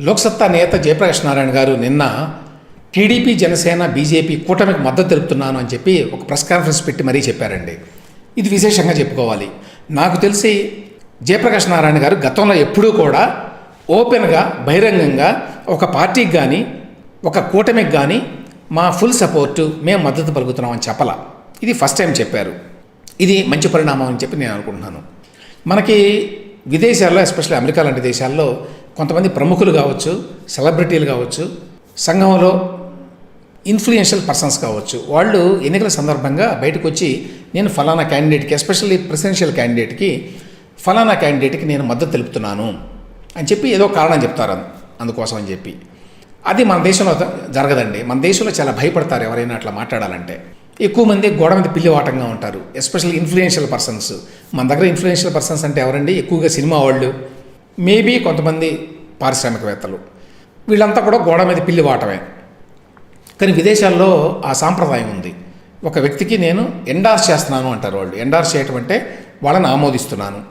లోక్సత్తా నేత జయప్రకాష్ నారాయణ గారు నిన్న టీడీపీ, జనసేన, బీజేపీ కూటమికి మద్దతు తెలుపుతున్నాను అని చెప్పి ఒక ప్రెస్ కాన్ఫరెన్స్ పెట్టి మరీ చెప్పారండి. ఇది విశేషంగా చెప్పుకోవాలి. నాకు తెలిసి జయప్రకాష్ నారాయణ గారు గతంలో ఎప్పుడూ కూడా ఓపెన్గా, బహిరంగంగా ఒక పార్టీకి కానీ ఒక కూటమికి కానీ మా ఫుల్ సపోర్టు, మేము మద్దతు పలుకుతున్నామని చెప్పాల. ఇది ఫస్ట్ టైం చెప్పారు. ఇది మంచి పరిణామం అని చెప్పి నేను అనుకుంటున్నాను. మనకి విదేశాల్లో, ఎస్పెషల్లీ అమెరికా లాంటి దేశాల్లో కొంతమంది ప్రముఖులు కావచ్చు, సెలబ్రిటీలు కావచ్చు, సంఘంలో ఇన్ఫ్లుయెన్షియల్ పర్సన్స్ కావచ్చు, వాళ్ళు ఎన్నికల సందర్భంగా బయటకు వచ్చి నేను ఫలానా క్యాండిడేట్కి, ఎస్పెషల్లీ ప్రెసిడెన్షియల్ క్యాండిడేట్కి, ఫలానా క్యాండిడేట్కి నేను మద్దతు తెలుపుతున్నాను అని చెప్పి ఏదో కారణం చెప్తారు అందుకోసం అని చెప్పి. అది మన దేశంలో జరగదండి. మన దేశంలో చాలా భయపడతారు ఎవరైనా అట్లా మాట్లాడాలంటే. ఎక్కువ మంది గోడ మీద పిల్లివాటంగా ఉంటారు, ఎస్పెషల్లీ ఇన్ఫ్లుయెన్షియల్ పర్సన్స్. మన దగ్గర ఇన్ఫ్లుయెన్షియల్ పర్సన్స్ అంటే ఎవరండి? ఎక్కువగా సినిమా వాళ్ళు, మేబీ కొంతమంది పారిశ్రామికవేత్తలు, వీళ్ళంతా కూడా గోడ మీద పిల్లివాటమే. కానీ విదేశాల్లో ఆ సాంప్రదాయం ఉంది. ఒక వ్యక్తికి నేను ఎండార్స్ చేస్తున్నాను అంటారు వాళ్ళు. ఎండార్స్ చేయటం అంటే వాళ్ళని ఆమోదిస్తున్నాను,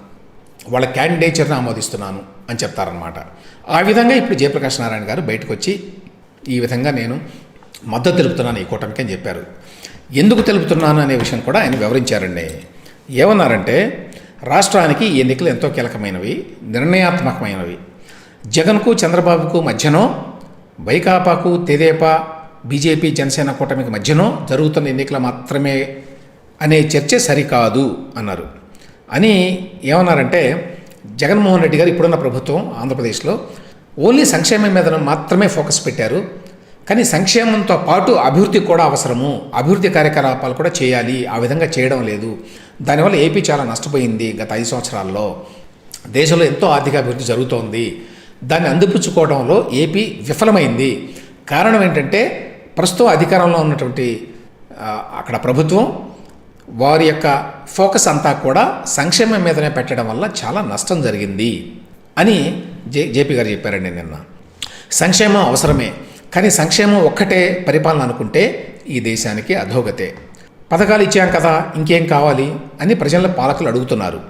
వాళ్ళ క్యాండిడేచర్ని ఆమోదిస్తున్నాను అని చెప్తారనమాట. ఆ విధంగా ఇప్పుడు జయప్రకాష్ నారాయణ గారు బయటకు వచ్చి ఈ విధంగా నేను మద్దతు తెలుపుతున్నాను ఈ కూటమికి అని చెప్పారు. ఎందుకు తెలుపుతున్నాను అనే విషయం కూడా ఆయన వివరించారండి. ఏమన్నారంటే, రాష్ట్రానికి ఈ ఎన్నికలు ఎంతో కీలకమైనవి, నిర్ణయాత్మకమైనవి. జగన్కు, చంద్రబాబుకు మధ్యనో, వైకాపాకు, తెదేపా, బీజేపీ, జనసేన కూటమికి మధ్యనో జరుగుతున్న ఎన్నికలు మాత్రమే అనే చర్చ సరికాదు అన్నారు. అని ఏమన్నారంటే, జగన్మోహన్ రెడ్డి గారు ఇప్పుడున్న ప్రభుత్వం ఆంధ్రప్రదేశ్లో ఓన్లీ సంక్షేమం మీద మాత్రమే ఫోకస్ పెట్టారు. కానీ సంక్షేమంతో పాటు అభివృద్ధి కూడా అవసరము, అభివృద్ధి కార్యకలాపాలు కూడా చేయాలి. ఆ విధంగా చేయడం లేదు. దానివల్ల ఏపీ చాలా నష్టపోయింది. గత 5 సంవత్సరాల్లో దేశంలో ఎంతో ఆర్థిక అభివృద్ధి జరుగుతోంది. దాన్ని అందిపుచ్చుకోవడంలో ఏపీ విఫలమైంది. కారణం ఏంటంటే, ప్రస్తుతం అధికారంలో ఉన్నటువంటి అక్కడ ప్రభుత్వం వారి యొక్క ఫోకస్ అంతా కూడా సంక్షేమం మీదనే పెట్టడం వల్ల చాలా నష్టం జరిగింది అని జేపీ గారు చెప్పారండి నిన్న. సంక్షేమం అవసరమే, కానీ సంక్షేమం ఒక్కటే పరిపాలన అనుకుంటే ఈ దేశానికి అధోగతే. పథకాలు ఇచ్చాం కదా, ఇంకేం కావాలి అని ప్రజల పాలకులు అడుగుతున్నారు.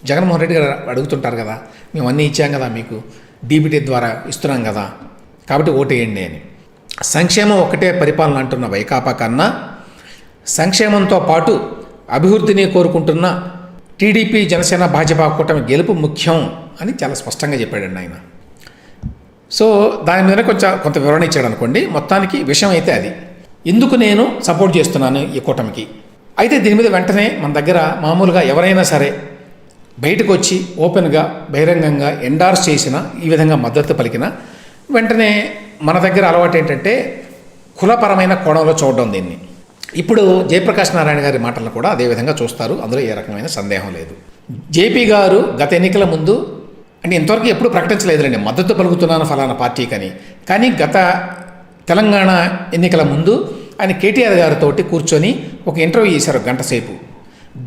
జగన్మోహన్ రెడ్డి గారు అడుగుతుంటారు కదా, మేము అన్నీ ఇచ్చాం కదా, మీకు డీబీటీ ద్వారా ఇస్తున్నాం కదా, కాబట్టి ఓటేయండి అని. సంక్షేమం ఒక్కటే పరిపాలన అంటున్న వైకాపా కన్నా సంక్షేమంతో పాటు అభివృద్ధిని కోరుకుంటున్న టీడీపీ, జనసేన, భాజపా కూటమి గెలుపు ముఖ్యం అని చాలా స్పష్టంగా చెప్పాడండి ఆయన. సో దాని మీద కొంత వివరణ ఇచ్చాడు అనుకోండి. మొత్తానికి విషయం అయితే అది. ఎందుకు నేను సపోర్ట్ చేస్తున్నాను ఈ కూటమికి. అయితే దీని మీద వెంటనే మన దగ్గర మామూలుగా ఎవరైనా సరే బయటకు వచ్చి ఓపెన్గా, బహిరంగంగా ఎండార్స్ చేసిన, ఈ విధంగా మద్దతు పలికిన వెంటనే మన దగ్గర అలవాటు ఏంటంటే కులపరమైన కోణంలో చూడడం దీన్ని. ఇప్పుడు జయప్రకాష్ నారాయణ గారి మాటలను కూడా అదేవిధంగా చూస్తారు. అందులో ఏ రకమైన సందేహం లేదు. జేపీ గారు గత ఎన్నికల ముందు, అంటే ఇంతవరకు ఎప్పుడు ప్రకటించలేదులేండి మద్దతు పలుకుతున్నాను ఫలానా పార్టీకని, కానీ గత తెలంగాణ ఎన్నికల ముందు ఆయన కేటీఆర్ గారితో కూర్చొని ఒక ఇంటర్వ్యూ చేశారు గంట సేపు.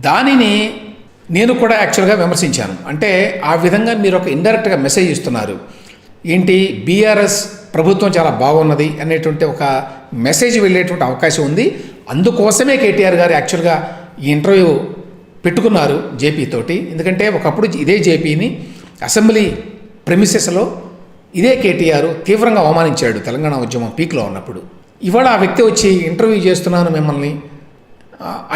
దానిని నేను కూడా యాక్చువల్గా విమర్శించాను. అంటే ఆ విధంగా మీరు ఒక ఇండైరెక్ట్గా మెసేజ్ ఇస్తున్నారు. ఏంటి, బీఆర్ఎస్ ప్రభుత్వం చాలా బాగున్నది అనేటువంటి ఒక మెసేజ్ వెళ్ళేటువంటి అవకాశం ఉంది. అందుకోసమే కేటీఆర్ గారు యాక్చువల్గా ఈ ఇంటర్వ్యూ పెట్టుకున్నారు జేపీ తోటి. ఎందుకంటే ఒకప్పుడు ఇదే జేపీని అసెంబ్లీ ప్రెమిసెస్లో ఇదే కేటీఆర్ తీవ్రంగా అవమానించాడు తెలంగాణ ఉద్యమం పీక్లో ఉన్నప్పుడు. ఇవాళ ఆ వ్యక్తి వచ్చి ఇంటర్వ్యూ చేస్తున్నాను మిమ్మల్ని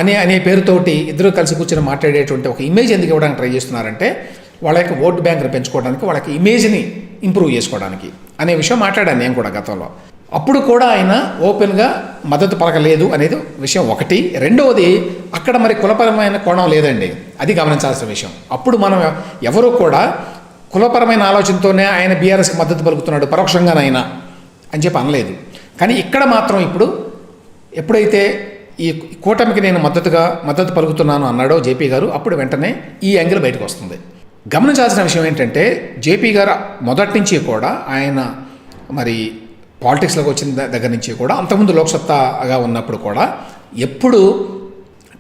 అనే పేరుతోటి ఇద్దరు కలిసి కూర్చొని మాట్లాడేటువంటి ఒక ఇమేజ్ ఎందుకు ఇవ్వడానికి ట్రై చేస్తున్నారంటే, వాళ్ళ యొక్క ఓటు బ్యాంక్ని పెంచుకోవడానికి, వాళ్ళ యొక్క ఇమేజ్ని ఇంప్రూవ్ చేసుకోవడానికి అనే విషయం మాట్లాడాను నేను కూడా గతంలో. అప్పుడు కూడా ఆయన ఓపెన్గా మద్దతు పలకలేదు అనేది విషయం ఒకటి. రెండవది, అక్కడ మరి కులపరమైన కోణం లేదండి, అది గమనించాల్సిన విషయం. అప్పుడు మనం ఎవరూ కూడా కులపరమైన ఆలోచనతోనే ఆయన బీఆర్ఎస్కి మద్దతు పలుకుతున్నాడు పరోక్షంగానైనా అని చెప్పి అనలేదు. కానీ ఇక్కడ మాత్రం ఇప్పుడు ఎప్పుడైతే ఈ కూటమికి నేను మద్దతు పలుకుతున్నాను అన్నాడో జేపీ గారు, అప్పుడు వెంటనే ఈ యాంగిల్ బయటకు వస్తుంది. గమనించాల్సిన విషయం ఏంటంటే, జేపీ గారు మొదటి నుంచి కూడా ఆయన మరి పాలిటిక్స్లోకి వచ్చిన దగ్గర నుంచి కూడా, అంతకుముందు లోక్సత్తాగా ఉన్నప్పుడు కూడా ఎప్పుడు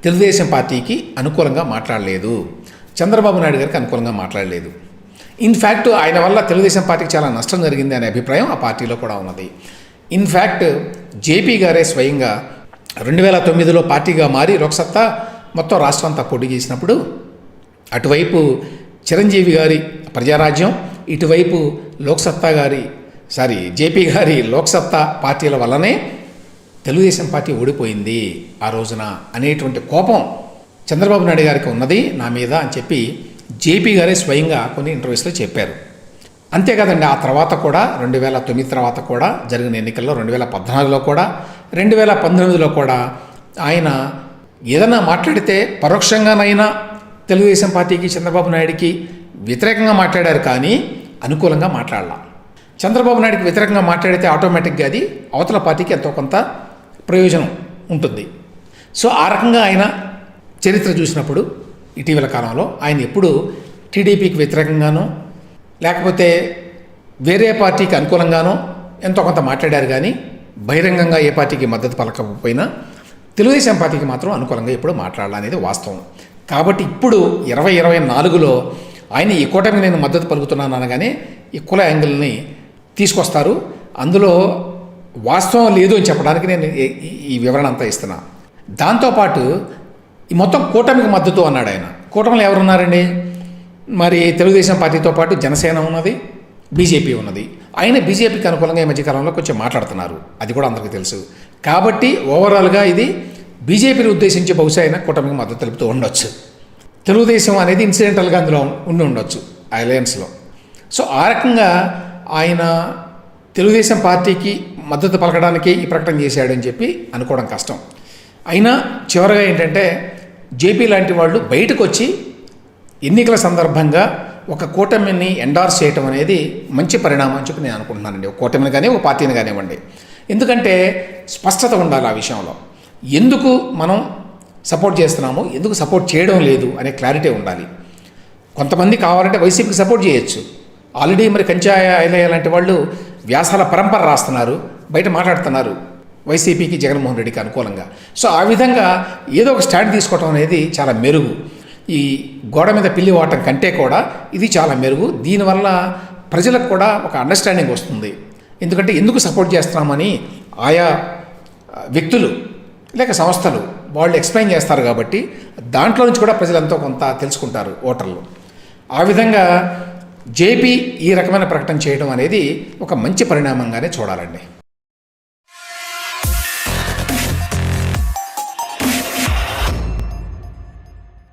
తెలుగుదేశం పార్టీకి అనుకూలంగా మాట్లాడలేదు, చంద్రబాబు నాయుడు గారికి అనుకూలంగా మాట్లాడలేదు. ఇన్ఫ్యాక్ట్ ఆయన వల్ల తెలుగుదేశం పార్టీకి చాలా నష్టం జరిగింది అనే అభిప్రాయం ఆ పార్టీలో కూడా ఉన్నది. ఇన్ఫ్యాక్ట్ జేపీ గారే స్వయంగా 2009లో పార్టీగా మారి లోక్సత్తా మొత్తం రాష్ట్రం అంతా పోటీ చేసినప్పుడు అటువైపు చిరంజీవి గారి ప్రజారాజ్యం, ఇటువైపు లోక్సత్తా గారి జేపీ గారి లోక్సత్తా పార్టీల వల్లనే తెలుగుదేశం పార్టీ ఓడిపోయింది ఆ రోజున అనేటువంటి కోపం చంద్రబాబు నాయుడు గారికి ఉన్నది నా మీద అని చెప్పి జేపీ గారే స్వయంగా కొన్ని ఇంటర్వ్యూస్లో చెప్పారు. అంతేకాదండి, ఆ తర్వాత కూడా 2009 తర్వాత కూడా జరిగిన ఎన్నికల్లో 2014లో కూడా 2019లో కూడా ఆయన ఏదైనా మాట్లాడితే పరోక్షంగానైనా తెలుగుదేశం పార్టీకి చంద్రబాబు నాయుడికి వ్యతిరేకంగా మాట్లాడారు, కానీ అనుకూలంగా మాట్లాడాల. చంద్రబాబు నాయుడికి వ్యతిరేకంగా మాట్లాడితే ఆటోమేటిక్గా అది అవతల పార్టీకి ఎంతో కొంత ప్రయోజనం ఉంటుంది. సో ఆ రకంగా ఆయన చరిత్ర చూసినప్పుడు ఇటీవల కాలంలో ఆయన ఎప్పుడు టీడీపీకి వ్యతిరేకంగానో లేకపోతే వేరే పార్టీకి అనుకూలంగానో ఎంతో కొంత మాట్లాడారు, కానీ బహిరంగంగా ఏ పార్టీకి మద్దతు పలకపోయినా తెలుగుదేశం పార్టీకి మాత్రం అనుకూలంగా ఎప్పుడు మాట్లాడాలనేది వాస్తవం. కాబట్టి ఇప్పుడు 2024లో ఆయన ఈ కూటమికి నేను మద్దతు పలుకుతున్నాను అనగానే ఈ కుల యాంగిల్ని తీసుకొస్తారు. అందులో వాస్తవం లేదు అని చెప్పడానికి నేను ఈ వివరణ అంతా ఇస్తున్నా. దాంతోపాటు ఈ మొత్తం కూటమికి మద్దతు అన్నాడు ఆయన. కూటమిలో ఎవరున్నారండి? మరి తెలుగుదేశం పార్టీతో పాటు జనసేన ఉన్నది, బీజేపీ ఉన్నది. ఆయన బీజేపీకి అనుకూలంగా ఈ మధ్యకాలంలో కొంచెం మాట్లాడుతున్నారు, అది కూడా అందరికీ తెలుసు. కాబట్టి ఓవరాల్గా ఇది బీజేపీని ఉద్దేశించి బహుశా ఆయన కూటమికి మద్దతు తెలుపుతూ ఉండొచ్చు. తెలుగుదేశం అనేది ఇన్సిడెంటల్గా అందులో ఉండొచ్చు ఆ అలయన్స్లో. సో ఆ రకంగా ఆయన తెలుగుదేశం పార్టీకి మద్దతు పలకడానికి ఈ ప్రకటన చేశాడని చెప్పి అనుకోవడం కష్టం. అయినా చివరగా ఏంటంటే జేపీ లాంటి వాళ్ళు బయటకు వచ్చి ఎన్నికల సందర్భంగా ఒక కూటమిని ఎండార్స్ చేయటం అనేది మంచి పరిణామం అని చెప్పి నేను అనుకుంటున్నానండి. ఒక కూటమిని కానీ ఒక పార్టీని కానివ్వండి. ఎందుకంటే స్పష్టత ఉండాలి ఆ విషయంలో. ఎందుకు మనం సపోర్ట్ చేస్తున్నాము, ఎందుకు సపోర్ట్ చేయడం లేదు అనే క్లారిటీ ఉండాలి. కొంతమంది కావాలంటే వైసీపీకి సపోర్ట్ చేయొచ్చు. ఆల్రెడీ మరి కంచా ఐలయ్య లాంటి వాళ్ళు వ్యాసాల పరంపర రాస్తున్నారు, బయట మాట్లాడుతున్నారు వైసీపీకి, జగన్మోహన్ రెడ్డికి అనుకూలంగా. సో ఆ విధంగా ఏదో ఒక స్టాండ్ తీసుకోవడం అనేది చాలా మెరుగు. ఈ గోడ మీద పిల్లి వాటం కంటే కూడా ఇది చాలా మెరుగు. దీనివల్ల ప్రజలకు కూడా ఒక అండర్స్టాండింగ్ వస్తుంది. ఎందుకంటే ఎందుకు సపోర్ట్ చేస్తున్నామని ఆయా వ్యక్తులు లేక సంస్థలు వాళ్ళు ఎక్స్ప్లెయిన్ చేస్తారు కాబట్టి దాంట్లో నుంచి కూడా ప్రజలు ఎంతో కొంత తెలుసుకుంటారు ఓటర్లు. ఆ విధంగా జేపీ ఈ రకమైన ప్రకటన చేయడం అనేది ఒక మంచి పరిణామంగానే చూడాలండి.